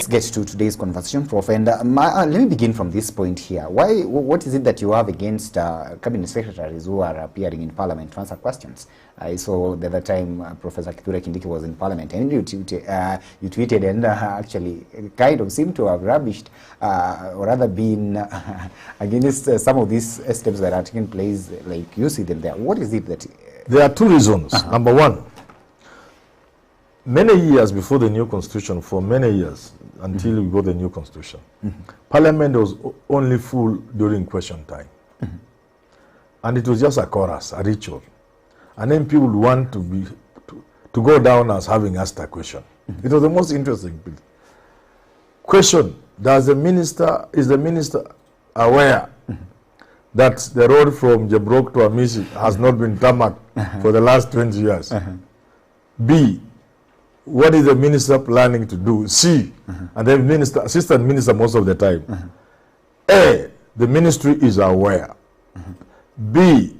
get to today's conversation, Prof. And let me begin from this point here. What is it that you have against cabinet secretaries who are appearing in Parliament to answer questions? I saw the other time Professor Kithure Kindiki was in Parliament, and you tweeted and actually kind of seemed to have rubbished or rather been against some of these steps that are taking place, like you see them there. What is it that... There are two reasons. Number one, many years before the new constitution, for many years, until we got the new constitution, Parliament was only full during question time. And it was just a chorus, a ritual. And then people would want to go down as having asked a question. It was the most interesting bit. Question, is the minister aware that the road from Jabrok to Amisi has not been tarmacked for the last 20 years? B, what is the minister planning to do? C, and then assistant minister most of the time. A, the ministry is aware. B,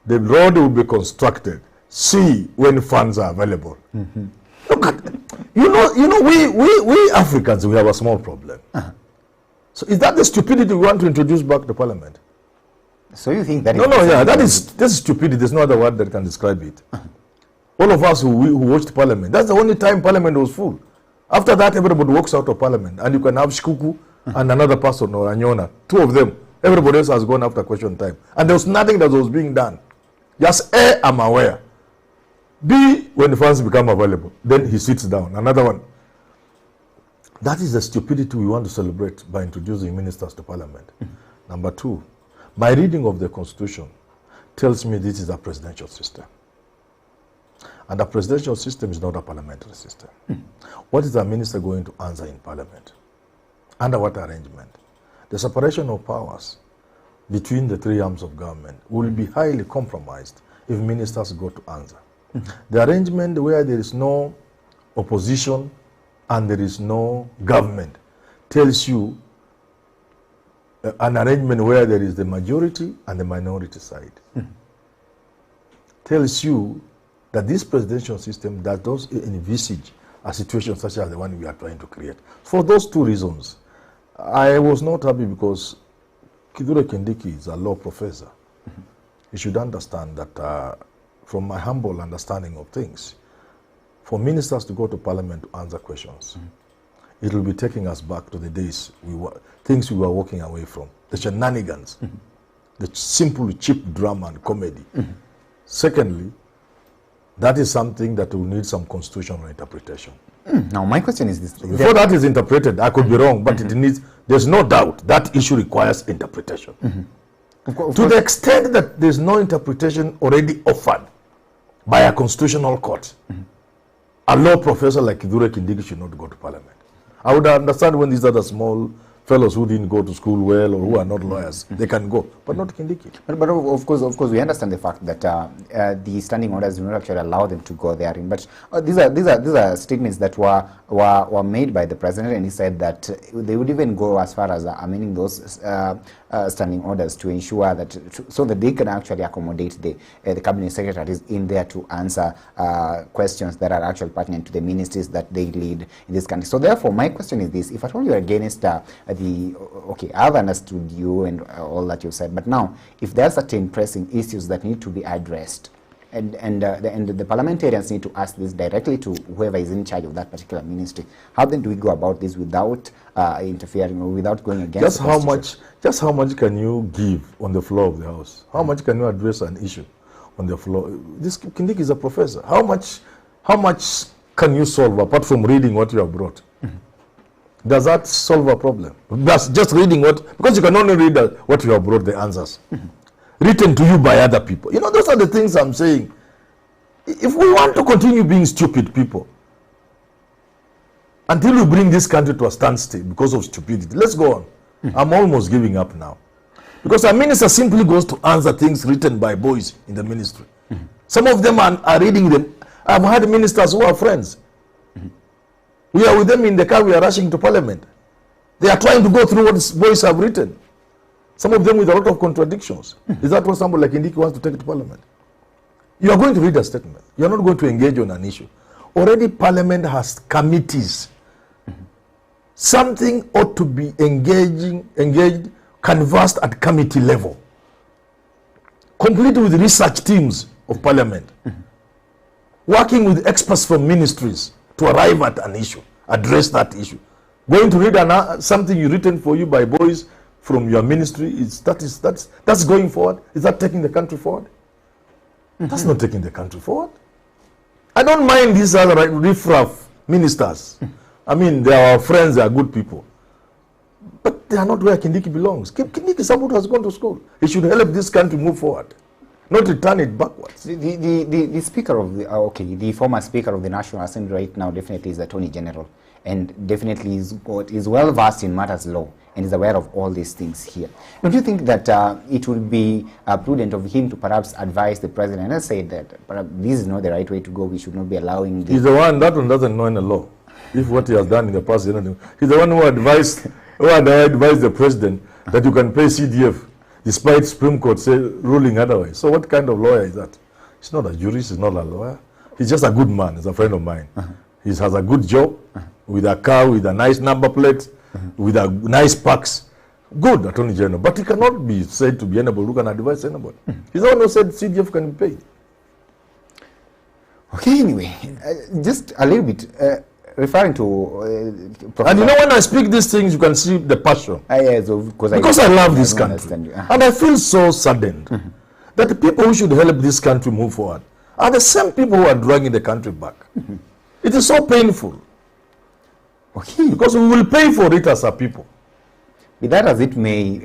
the road will be constructed. C, when funds are available. Look at, we Africans, we have a small problem. So is that the stupidity we want to introduce back to Parliament? So you think that? That's stupidity. There's no other word that can describe it. All of us who watched Parliament, that's the only time Parliament was full. After that, everybody walks out of Parliament, and you can have Shikuku and another person or Anyona, two of them. Everybody else has gone after question time, and there was nothing that was being done. Just A, I'm aware. B, when the funds become available, then he sits down. Another one. That is the stupidity we want to celebrate by introducing ministers to Parliament. Number two, my reading of the Constitution tells me this is a presidential system. And a presidential system is not a parliamentary system. What is the minister going to answer in Parliament? Under what arrangement? The separation of powers between the three arms of government will be highly compromised if ministers go to answer. The arrangement where there is no opposition and there is no government tells you an arrangement where there is the majority and the minority side. Tells you that this presidential system does not envisage a situation such as the one we are trying to create. For those two reasons, I was not happy because Kithure Kindiki is a law professor. He should understand that from my humble understanding of things, for ministers to go to Parliament to answer questions, it will be taking us back to the days things we were walking away from, the shenanigans, the simple cheap drama and comedy. Secondly, that is something that will need some constitutional interpretation. Now, my question is this. Before that is interpreted, I could be wrong, but it needs, there's no doubt that issue requires interpretation. To the extent that there's no interpretation already offered by a constitutional court, a law professor like Kithure Kindiki should not go to Parliament. I would understand when these other small fellows who didn't go to school well or who are not lawyers, they can go, but not Kindiki. But of course, we understand the fact that the standing orders do not actually allow them to go therein. But these are statements that were made by the president, and he said that they would even go as far as amending those standing orders to ensure that so that they can actually accommodate the cabinet secretaries in there to answer questions that are actually pertinent to the ministries that they lead in this country. So therefore, my question is this: if at all you are against okay, I've understood you and all that you said, but now if there are certain pressing issues that need to be addressed, and the parliamentarians need to ask this directly to whoever is in charge of that particular ministry, how then do we go about this without interfering or without going against just how much can you give on the floor of the House? How much can you address an issue on the floor? This Kindiki is a professor. How much can you solve apart from reading what you have brought? Does that solve a problem? That's just reading because you can only read what you have brought, the answers. Written to you by other people. Those are the things I'm saying. If we want to continue being stupid people, until we bring this country to a standstill because of stupidity, let's go on. I'm almost giving up now. Because a minister simply goes to answer things written by boys in the ministry. Some of them are reading them. I've had ministers who are friends. We are with them in the car, we are rushing to Parliament. They are trying to go through what boys have written. Some of them with a lot of contradictions. Is that what somebody like Kindiki wants to take to Parliament? You are going to read a statement. You are not going to engage on an issue. Already Parliament has committees something ought to be engaged, canvassed at committee level, complete with research teams of parliament, working with experts from ministries to arrive at an issue, address that issue. Going to read something written for you by boys from your ministry, that's going forward. Is that taking the country forward? That's not taking the country forward. I don't mind these other riffraff ministers. I mean, they are our friends, they are good people. But they are not where Kindiki belongs. Kindiki is someone who has gone to school. He should help this country move forward, not return it backwards. The speaker of the former speaker of the National Assembly right now definitely is the Attorney General, and definitely is well versed in matters law and is aware of all these things here. Don't you think that it would be prudent of him to perhaps advise the president and say that perhaps this is not the right way to go, we should not be allowing this? He's the one, that one doesn't know any law. If what he has done in the past, he's the one who advised the president that you can pay CDF despite Supreme Court ruling otherwise. So what kind of lawyer is that? He's not a jurist, he's not a lawyer. He's just a good man, he's a friend of mine. He has a good job, with a car, with a nice number plate, with a nice perks. Good Attorney General. But he cannot be said to be anybody who can advise anybody. He's the one who said CDF can be paid. Okay, anyway, just a little bit, referring to... and you know, when I speak these things, you can see the passion. Yes, because I love this country. And I feel so saddened that the people who should help this country move forward are the same people who are dragging the country back. It is so painful. Okay. Because we will pay for it as a people. Be that as it may,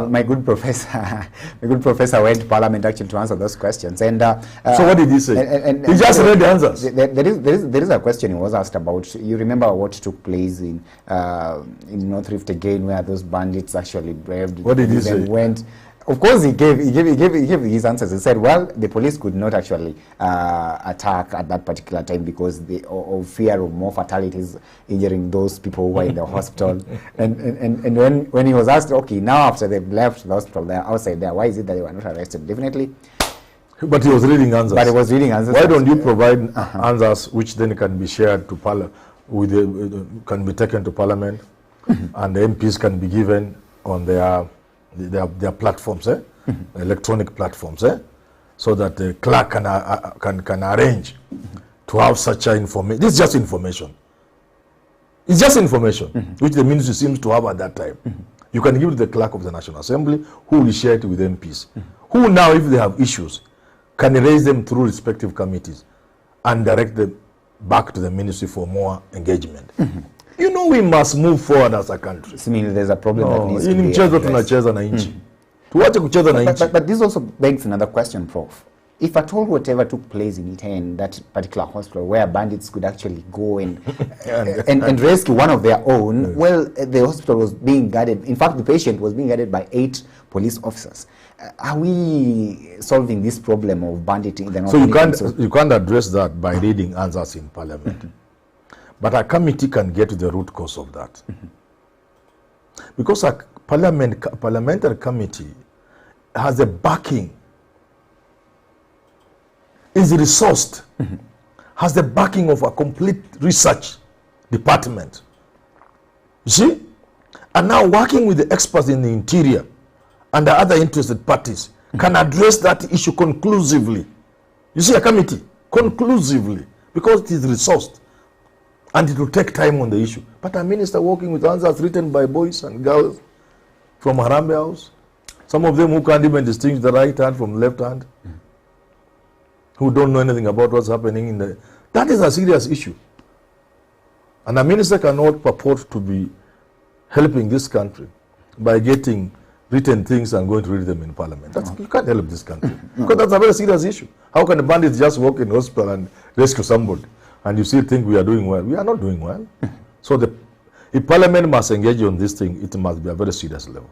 my good professor went to Parliament actually to answer those questions. And so what did he say? He just read the answers. There is a question he was asked about. You remember what took place in North Rift again, where those bandits actually braved. What did he say? Went. Of course, he gave his answers. He said, well, the police could not actually attack at that particular time because of fear of more fatalities injuring those people who were in the hospital. And when he was asked, okay, now after they've left the hospital, they're outside there, why is it that they were not arrested? Definitely. But he was reading answers. But he was reading answers. Why don't you provide answers which then can be shared to Parliament, can be taken to Parliament, and the MPs can be given on their platforms, electronic platforms, so that the clerk can arrange to have such information. This is just information. It's just information, which the ministry seems to have at that time. You can give it to the clerk of the National Assembly, who will share it with MPs, who now, if they have issues, can raise them through respective committees and direct them back to the ministry for more engagement. You know, we must move forward as a country. I mean, there's a problem that needs to be addressed. But this also begs another question, Prof. If at all whatever took place in Iten, that particular hospital where bandits could actually go and rescue one of their own, yes. Well, the hospital was being guarded. In fact, the patient was being guarded by 8 police officers. Are we solving this problem of banditry? So you can't address that by reading answers in Parliament. But a committee can get to the root cause of that. Because a parliamentary committee has a backing, is resourced, has the backing of a complete research department. You see? And now working with the experts in the interior and the other interested parties can address that issue conclusively. You see, a committee, conclusively, because it is resourced. And it will take time on the issue. But a minister working with answers written by boys and girls from Harambee House, some of them who can't even distinguish the right hand from the left hand, who don't know anything about what's happening in the... That is a serious issue. And a minister cannot purport to be helping this country by getting written things and going to read them in Parliament. You can't help this country. Because that's a very serious issue. How can a bandit just walk in the hospital and rescue somebody? And you still think we are doing well. We are not doing well. So if Parliament must engage on this thing, it must be a very serious level.